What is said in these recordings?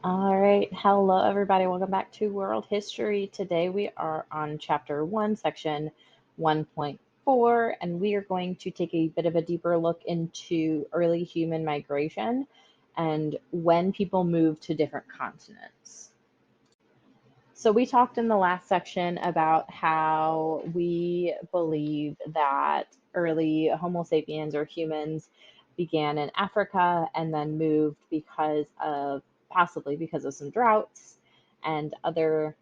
All right. Hello, everybody. Welcome back to World History. Today we are on Chapter 1, Section 1.4, and we are going to take a bit of a deeper look into early human migration and when people moved to different continents. So, we talked in the last section about how we believe that early Homo sapiens or humans began in Africa and then moved possibly because of some droughts and other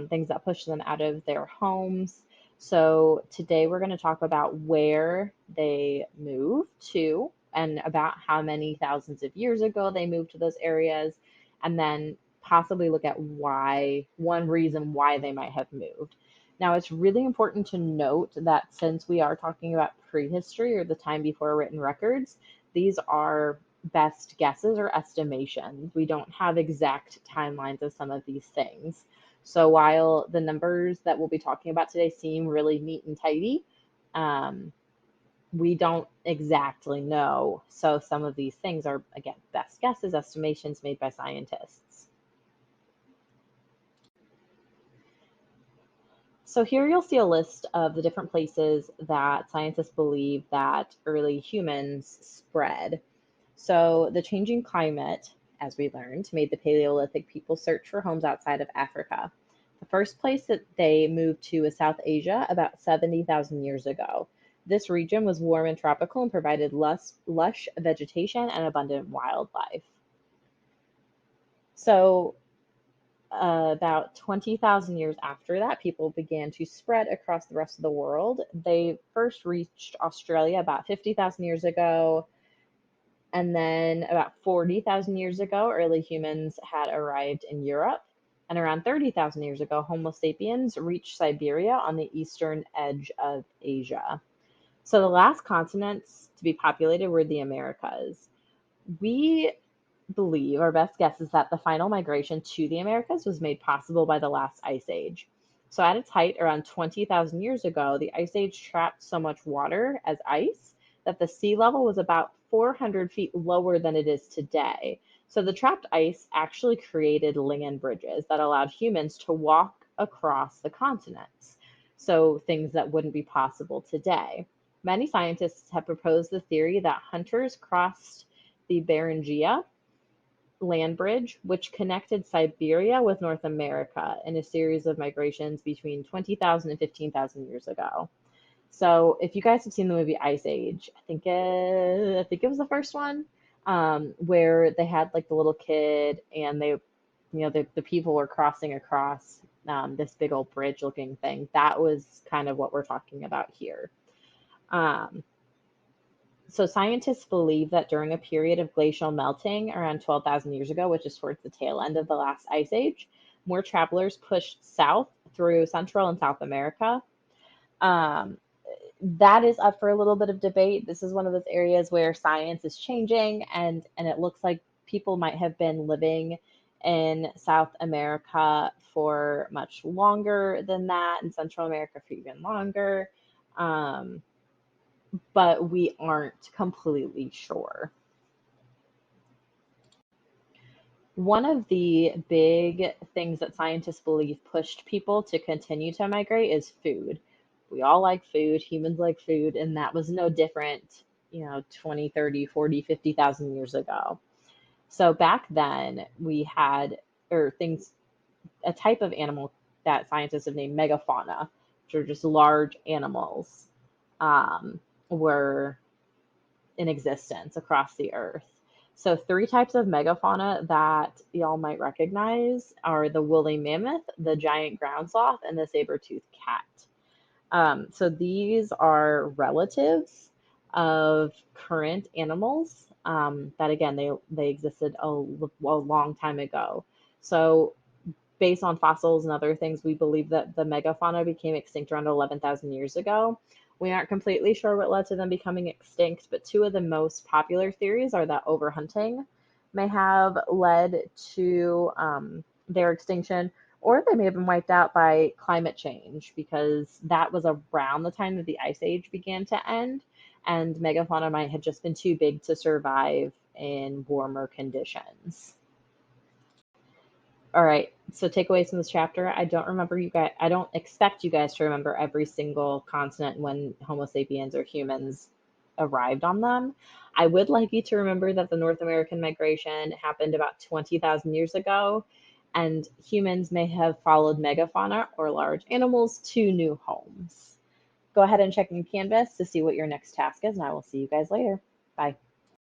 things that pushed them out of their homes. So, today we're going to talk about where they moved to and about how many thousands of years ago they moved to those areas, and then possibly look at one reason why they might have moved. Now, it's really important to note that since we are talking about prehistory or the time before written records, these are best guesses or estimations. We don't have exact timelines of some of these things. So while the numbers that we'll be talking about today seem really neat and tidy, um, we don't exactly know. So some of these things are, again, best guesses, estimations made by scientists. So here you'll see a list of the different places that scientists believe that early humans spread. So the changing climate, as we learned, made the Paleolithic people search for homes outside of Africa. The first place that they moved to is South Asia about 70,000 years ago. This region was warm and tropical and provided lush vegetation and abundant wildlife. So about 20,000 years after that, people began to spread across the rest of the world. They first reached Australia about 50,000 years ago, and then about 40,000 years ago, early humans had arrived in Europe. And around 30,000 years ago, Homo sapiens reached Siberia on the eastern edge of Asia. So the last continents to be populated were the Americas. We believe, our best guess is that the final migration to the Americas was made possible by the last ice age. So, at its height, around 20,000 years ago, the ice age trapped so much water as ice that the sea level was about 400 feet lower than it is today. So, the trapped ice actually created land bridges that allowed humans to walk across the continents. So, things that wouldn't be possible today. Many scientists have proposed the theory that hunters crossed the Beringia land bridge, which connected Siberia with North America in a series of migrations between 20,000 and 15,000 years ago. So, if you guys have seen the movie Ice Age, I think it was the first one, where they had like the little kid and the people were crossing across this big old bridge looking thing. That was kind of what we're talking about here. Um, so scientists believe that during a period of glacial melting around 12,000 years ago, which is towards the tail end of the last ice age, more travelers pushed south through Central and South America. Um, that is up for a little bit of debate. This is one of those areas where science is changing, and it looks like people might have been living in South America for much longer than that, in Central America for even longer. Um, but we aren't completely sure. One of the big things that scientists believe pushed people to continue to migrate is food. We all like food, humans like food, and that was no different, 20, 30, 40, 50,000 years ago. So back then, we had, or things, a type of animal that scientists have named megafauna, which are just large animals, were in existence across the earth. So, three types of megafauna that y'all might recognize are the woolly mammoth, the giant ground sloth, and the saber-toothed cat. So, these are relatives of current animals that, again, they existed a long time ago. So, based on fossils and other things, we believe that the megafauna became extinct around 11,000 years ago. We aren't completely sure what led to them becoming extinct, but two of the most popular theories are that overhunting may have led to their extinction, or they may have been wiped out by climate change because that was around the time that the ice age began to end, and megafauna might have just been too big to survive in warmer conditions. All right. So takeaways from this chapter. I don't remember you guys. I don't expect you guys to remember every single continent when Homo sapiens or humans arrived on them. I would like you to remember that the North American migration happened about 20,000 years ago, and humans may have followed megafauna or large animals to new homes. Go ahead and check in Canvas to see what your next task is, and I will see you guys later. Bye.